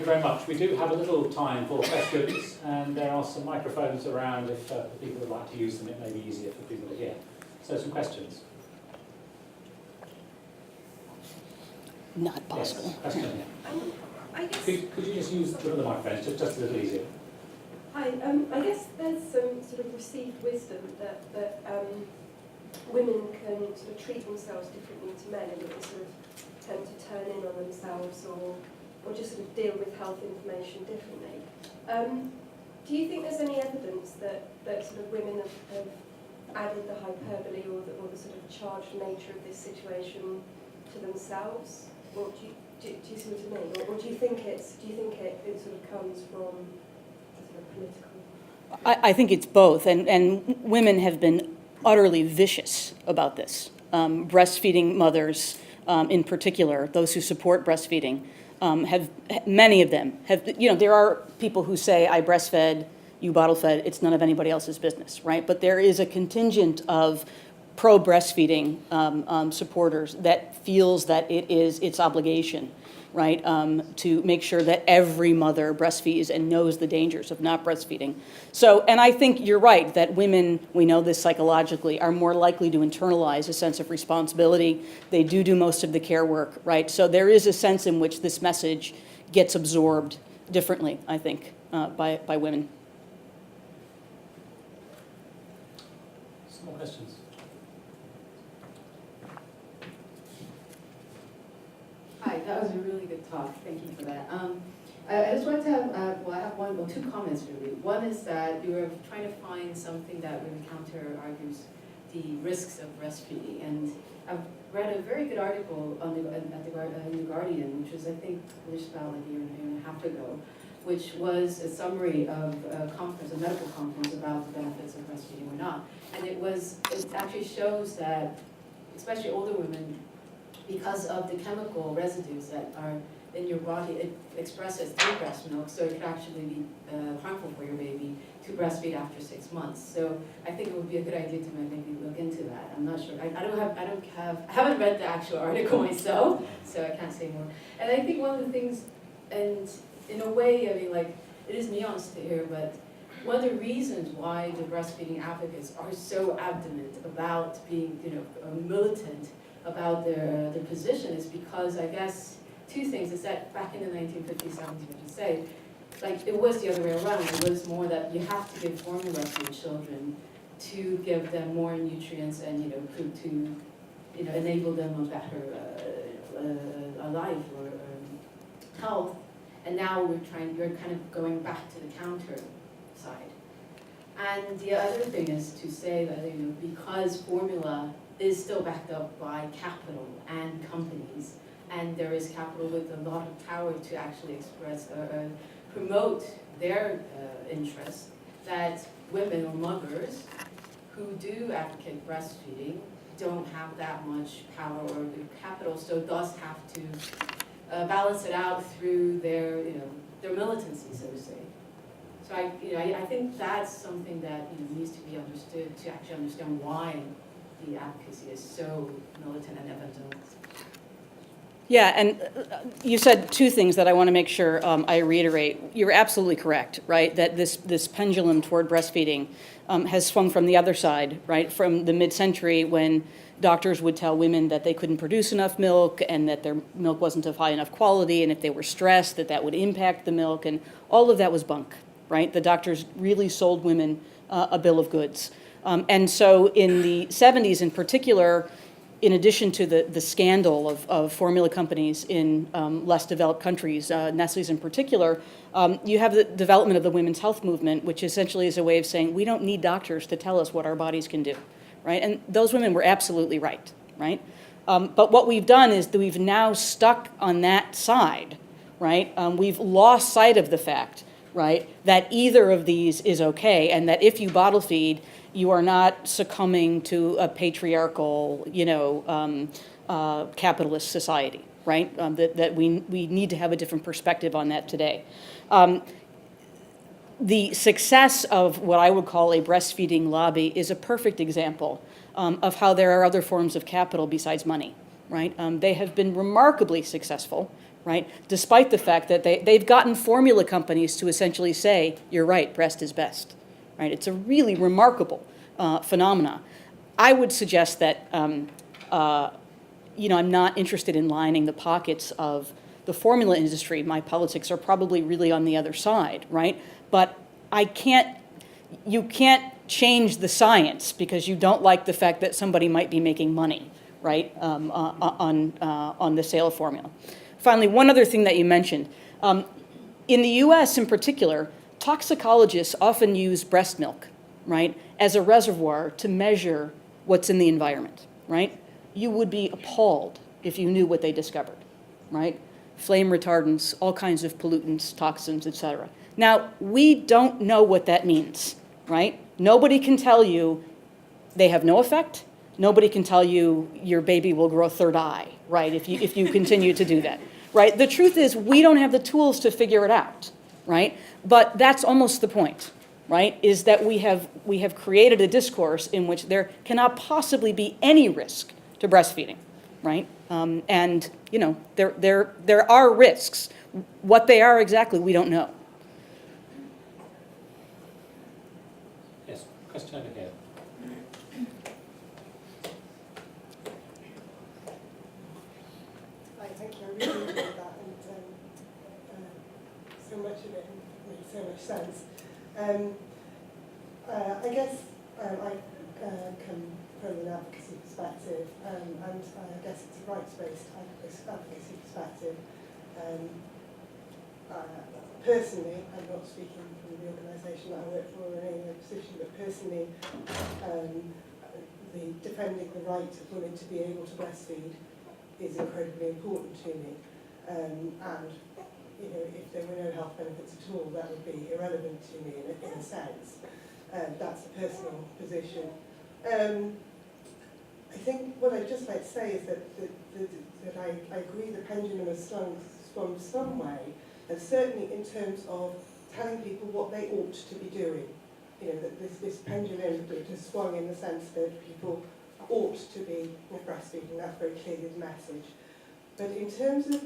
very much. We do have a little time for questions, and there are some microphones around if people would like to use them. It may be easier for people to hear. So some questions. Not possible. Yes, question. I guess, Could you just use one of the microphones, just a little easier? hi, I guess there's some sort of received wisdom that women can sort of treat themselves differently to men, and that they sort of tend to turn in on themselves or just sort of deal with health information differently. Do you think there's any evidence that sort of women have added the hyperbole or the sort of charged nature of this situation to themselves? Or do you see what I mean? Or do you think it sort of comes from sort of political? I think it's both, and women have been utterly vicious about this. Breastfeeding mothers, in particular, those who support breastfeeding, many of them have, there are people who say, I breastfed, you bottle fed, it's none of anybody else's business, right? But there is a contingent of pro-breastfeeding supporters that feels that it is its obligation, right, to make sure that every mother breastfeeds and knows the dangers of not breastfeeding. So, and I think you're right, that women, we know this psychologically, are more likely to internalize a sense of responsibility. They do most of the care work, right? So there is a sense in which this message gets absorbed differently, I think, by women. Some more questions? Hi, that was a really good talk. Thank you for that. I just want to have, I have two comments really. One is that you were trying to find something that would counter argues the risks of breastfeeding. And I've read a very good article in the Guardian, which was, I think, published about like a year and a half ago, which was a summary of a conference, a medical conference about the benefits of breastfeeding or not. And it actually shows that, especially older women, because of the chemical residues that are in your body, it expresses through breast milk, so it could actually be harmful for your baby to breastfeed after 6 months. So I think it would be a good idea to maybe look into that. I'm not sure. I haven't read the actual article myself, so I can't say more. And I think one of the things, and in a way, I mean, like, it is nuanced here, but one of the reasons why the breastfeeding advocates are so adamant about being, militant about their position is because, I guess, two things is that back in the 1950s, 70s, what you say, like, it was the other way around. It was more that you have to give formula to your children to give them more nutrients and, to, enable them a better a life or health. And now we're kind of going back to the counter side. And the other thing is to say that, because formula is still backed up by capital and companies, and there is capital with a lot of power to actually express or promote their interests, that women or mothers who do advocate breastfeeding don't have that much power or capital, so thus have to balance it out through their militancy, so to say. So I think that's something that needs to be understood to actually understand why the advocacy is so militant and evangelical. Yeah, and you said two things that I want to make sure I reiterate. You're absolutely correct, right, that this pendulum toward breastfeeding has swung from the other side, right, from the mid-century when doctors would tell women that they couldn't produce enough milk and that their milk wasn't of high enough quality, and if they were stressed that would impact the milk, and all of that was bunk, right? The doctors really sold women a bill of goods. And so in the 70s in particular, in addition to the scandal of formula companies in less developed countries, Nestle's in particular, you have the development of the women's health movement, which essentially is a way of saying we don't need doctors to tell us what our bodies can do, right? And those women were absolutely right? But what we've done is that we've now stuck on that side, right? We've lost sight of the fact, right, that either of these is okay, and that if you bottle feed, you are not succumbing to a patriarchal, capitalist society, right? That we need to have a different perspective on that today. The success of what I would call a breastfeeding lobby is a perfect example of how there are other forms of capital besides money, right? They have been remarkably successful, right? Despite the fact that they've gotten formula companies to essentially say, you're right, breast is best, right? It's a really remarkable phenomena. I would suggest that, I'm not interested in lining the pockets of the formula industry. My politics are probably really on the other side, right? But you can't change the science because you don't like the fact that somebody might be making money, right, on the sale of formula. Finally, one other thing that you mentioned. In the US in particular, toxicologists often use breast milk, right, as a reservoir to measure what's in the environment, right? You would be appalled if you knew what they discovered, right? Flame retardants, all kinds of pollutants, toxins, et cetera. Now, we don't know what that means, right? Nobody can tell you they have no effect. Nobody can tell you your baby will grow a third eye, right, if you continue to do that, right? The truth is we don't have the tools to figure it out, right? But that's almost the point, right, is that we have created a discourse in which there cannot possibly be any risk to breastfeeding, right? And, there are risks. What they are exactly, we don't know. Yes, question over here. Hi, thank you. I really enjoyed that, and so much of it made so much sense. I guess I come from an advocacy perspective, and I guess it's a rights-based advocacy perspective. Personally, I'm not speaking from the organisation that I work for or any other position, but personally, defending the right of women to be able to breastfeed is incredibly important to me. And if there were no health benefits at all, that would be irrelevant to me in a sense. That's a personal position. I think what I'd just like to say is that I agree the pendulum has swung some way, and certainly in terms of telling people what they ought to be doing. That this pendulum has swung in the sense that people ought to be breastfeeding. That's very clearly the message. But in terms of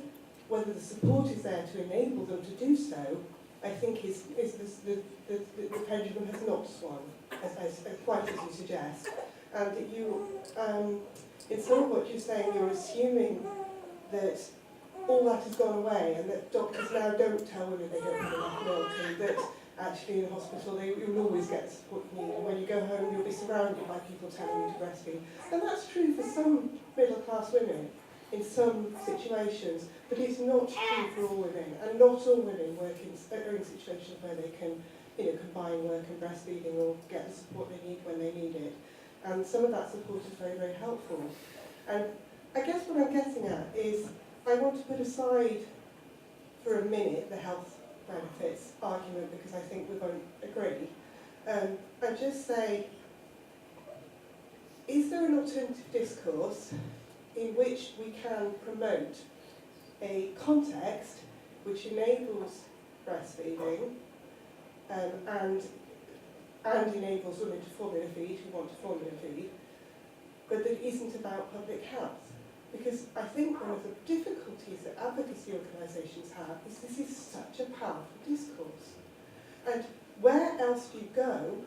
whether the support is there to enable them to do so, I think the pendulum has not swung as quite as you suggest. And that you, in some of what you're saying, you're assuming that all that has gone away and that doctors now don't tell women they don't have enough milk, and that actually in hospital you'll always get the support you need, and when you go home you'll be surrounded by people telling you to breastfeed. And that's true for some middle-class women in some situations, but it's not true for all women, and not all women are in situations where they can combine work and breastfeeding or get the support they need when they need it. And some of that support is very, very helpful. And I guess what I'm getting at is I want to put aside for a minute the health benefits argument, because I think we won't agree, and just say, is there an alternative discourse in which we can promote a context which enables breastfeeding and enables women to formula feed who want to formula feed, but that isn't about public health? Because I think one of the difficulties that advocacy organisations have is this is such a powerful discourse. And where else do you go?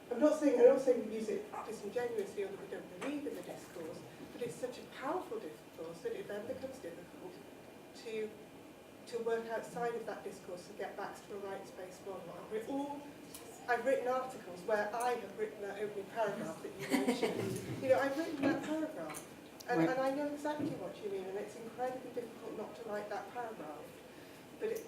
I'm not saying we use it disingenuously or that we don't believe in the discourse, but it's such a powerful discourse that it then becomes difficult to work outside of that discourse and get back to a rights-based model. I've written articles where I have written that opening paragraph that you mentioned. I've written that paragraph. And I know exactly what you mean, and it's incredibly difficult not to write that paragraph. But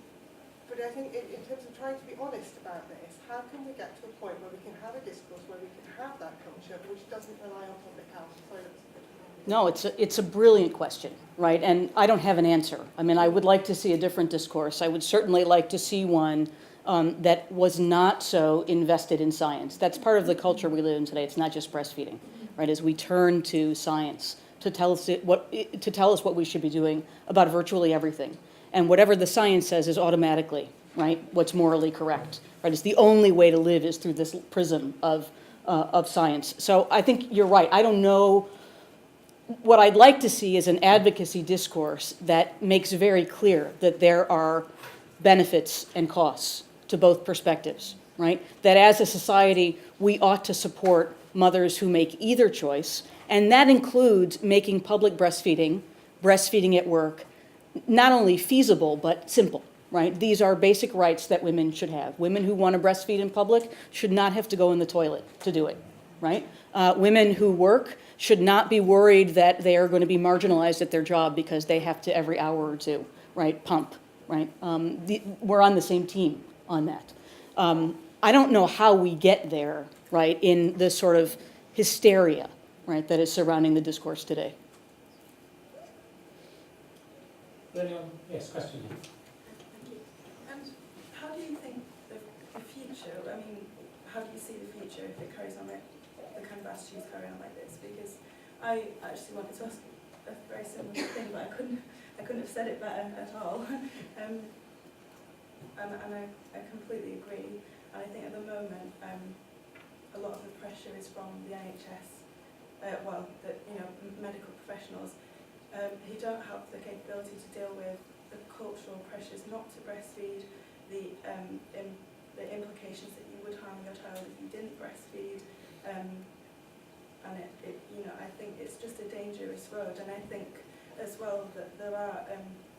I think in terms of trying to be honest about this, how can we get to a point where we can have a discourse, where we can have that culture, which doesn't rely on public health? Sorry, that's a bit. No, it's a brilliant question, right? And I don't have an answer. I mean, I would like to see a different discourse. I would certainly like to see one that was not so invested in science. That's part of the culture we live in today. It's not just breastfeeding, right? As we turn to science to tell us what we should be doing about virtually everything, and whatever the science says is automatically, right, what's morally correct, right? It's the only way to live is through this prism of science. So I think you're right. I don't know what I'd like to see is an advocacy discourse that makes very clear that there are benefits and costs to both perspectives, right? That as a society, we ought to support mothers who make either choice, and that includes making public breastfeeding, breastfeeding at work, not only feasible, but simple, right? These are basic rights that women should have. Women who want to breastfeed in public should not have to go in the toilet to do it, right? Women who work should not be worried that they are going to be marginalized at their job because they have to every hour or two, right, pump, right? We're on the same team on that. I don't know how we get there, right, in the sort of hysteria, right, that is surrounding the discourse today. Anyone? Yes, question. Thank you. How do you think the future, I mean, how do you see the future if it carries on like the kind of attitudes carry on like this? Because I actually wanted to ask a very similar thing, but I couldn't have said it better at all. And I completely agree. And I think at the moment, a lot of the pressure is from the NHS, medical professionals, who don't have the capability to deal with the cultural pressures not to breastfeed, the implications that you would harm your child if you didn't breastfeed, and I think it's just a dangerous road. And I think as well that there are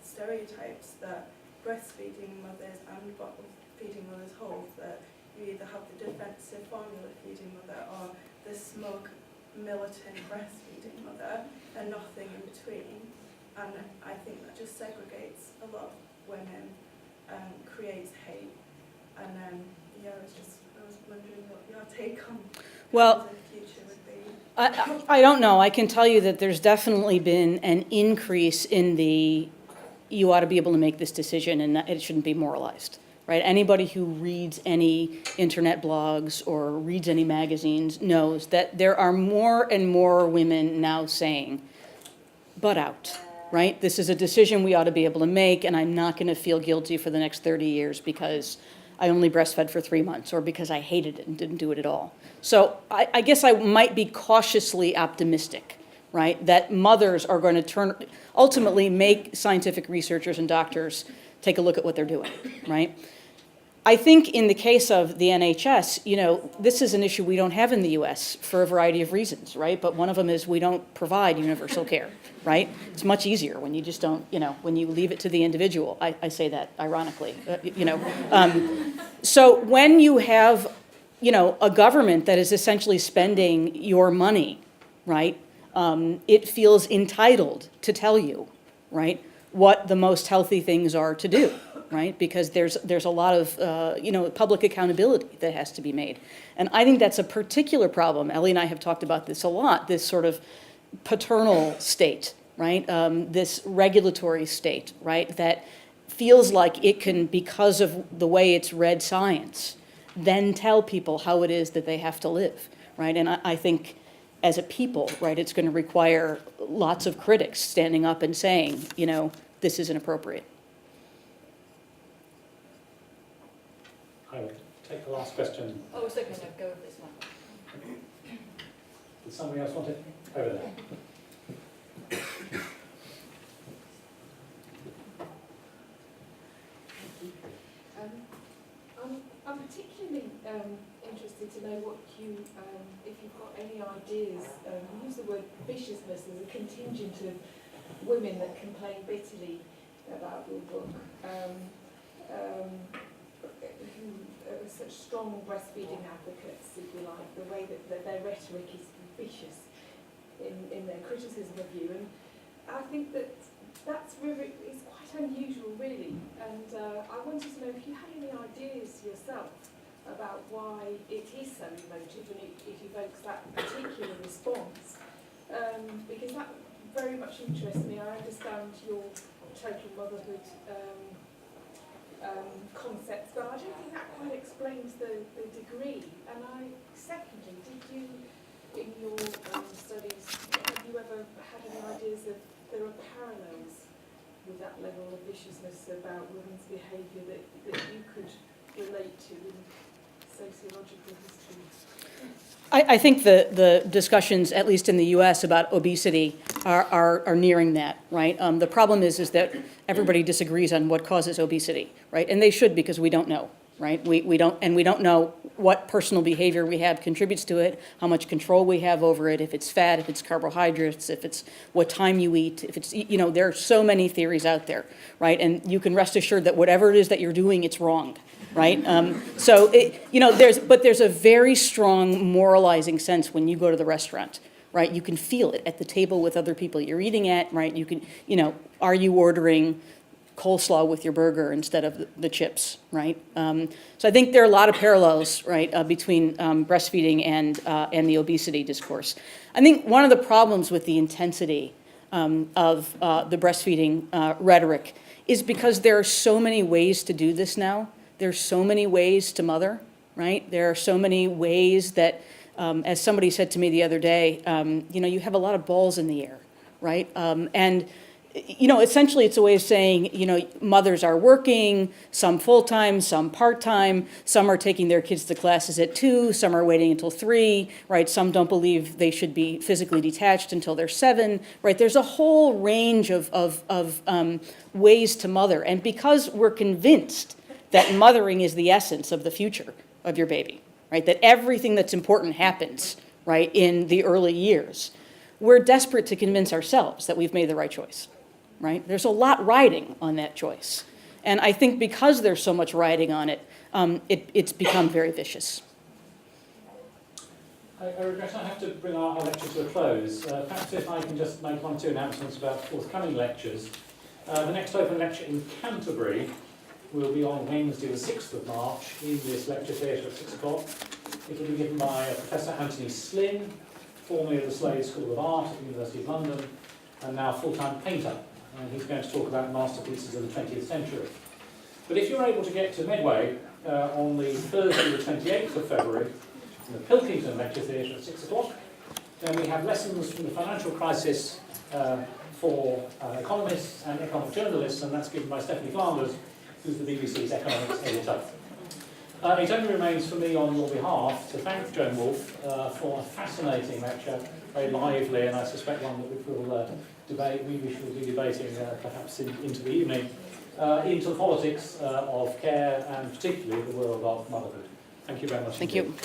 stereotypes that breastfeeding mothers and bottle feeding mothers hold, that you either have the defensive formula feeding mother or the smug militant breastfeeding mother and nothing in between. And I think that just segregates a lot of women and creates hate. And I was wondering what your take on Well, the future would be. I don't know. I can tell you that there's definitely been an increase in the, you ought to be able to make this decision and it shouldn't be moralized, right? Anybody who reads any internet blogs or reads any magazines knows that there are more and more women now saying, butt out, right? This is a decision we ought to be able to make, and I'm not going to feel guilty for the next 30 years because I only breastfed for 3 months or because I hated it and didn't do it at all. So I guess I might be cautiously optimistic, right, that mothers are going to ultimately make scientific researchers and doctors take a look at what they're doing, right? I think in the case of the NHS, this is an issue we don't have in the US for a variety of reasons, right? But one of them is we don't provide universal care, right? It's much easier when you just don't, when you leave it to the individual. I say that ironically, So when you have, a government that is essentially spending your money, right? It feels entitled to tell you, right, what the most healthy things are to do. Right? Because there's a lot of, public accountability that has to be made. And I think that's a particular problem. Ellie and I have talked about this a lot, this sort of paternal state, right? This regulatory state, right? That feels like it can, because of the way it's read science, then tell people how it is that they have to live, right? And I think as a people, right, it's going to require lots of critics standing up and saying, this isn't appropriate. I will take the last question. Oh, a second, I'll go with this one. Did somebody else want it? Over there. I'm particularly interested to know what if you've got any ideas, you use the word viciousness as a contingent of women that complain bitterly about your book, who are such strong breastfeeding advocates, if you like, the way that their rhetoric is vicious in their criticism of you. And I think that's really, it's quite unusual, really. And I wanted to know if you had any ideas yourself about why it is so emotive and it evokes that particular response. Because that very much interests me. I understand your total motherhood concepts, but I don't think that quite explains the degree. And secondly, did you, in your studies, have you ever had any ideas of there are parallels with that level of viciousness about women's behaviour that you could relate to in sociological history? I think the discussions, at least in the US, about obesity are nearing that, right? The problem is that everybody disagrees on what causes obesity, right? And they should, because we don't know, right? We don't know what personal behavior we have contributes to it, how much control we have over it, if it's fat, if it's carbohydrates, if it's what time you eat, if it's, you know, there are so many theories out there, right? And you can rest assured that whatever it is that you're doing, it's wrong. Right? So, you know, there's a very strong moralizing sense when you go to the restaurant, right? You can feel it at the table with other people you're eating at, right? You can, you know, are you ordering coleslaw with your burger instead of the chips, right? So I think there are a lot of parallels, right, between breastfeeding and the obesity discourse. I think one of the problems with the intensity of the breastfeeding rhetoric is because there are so many ways to do this now. There's so many ways to mother, right? There are so many ways that, as somebody said to me the other day, you know, you have a lot of balls in the air, right? And, you know, essentially it's a way of saying, you know, mothers are working, some full-time, some part-time, some are taking their kids to classes at 2, some are waiting until 3, right? Some don't believe they should be physically detached until they're 7, right? There's a whole range of ways to mother. And because we're convinced that mothering is the essence of the future of your baby, right? That everything that's important happens, right, in the early years. We're desperate to convince ourselves that we've made the right choice, right? There's a lot riding on that choice. And I think because there's so much riding on it, it's become very vicious. I regret I have to bring our lecture to a close. Perhaps if I can just make 1 or 2 announcements about forthcoming lectures. The next open lecture in Canterbury will be on Wednesday the 6th of March in this lecture theatre at 6 o'clock. It will be given by Professor Anthony Slynn, formerly of the Slade School of Art at the University of London, and now full-time painter. And he's going to talk about masterpieces of the 20th century. But if you're able to get to Medway on the Thursday the 28th of February, in the Pilkington Lecture Theatre at 6 o'clock, then we have lessons from the financial crisis for economists and economic journalists, and that's given by Stephanie Flanders, who's the BBC's economics editor. It only remains for me on your behalf to thank Joan Wolf for a fascinating lecture, very lively, and I suspect one that we will debate, we shall be debating perhaps into the evening, into the politics of care and particularly the world of motherhood. Thank you very much. Thank indeed. you.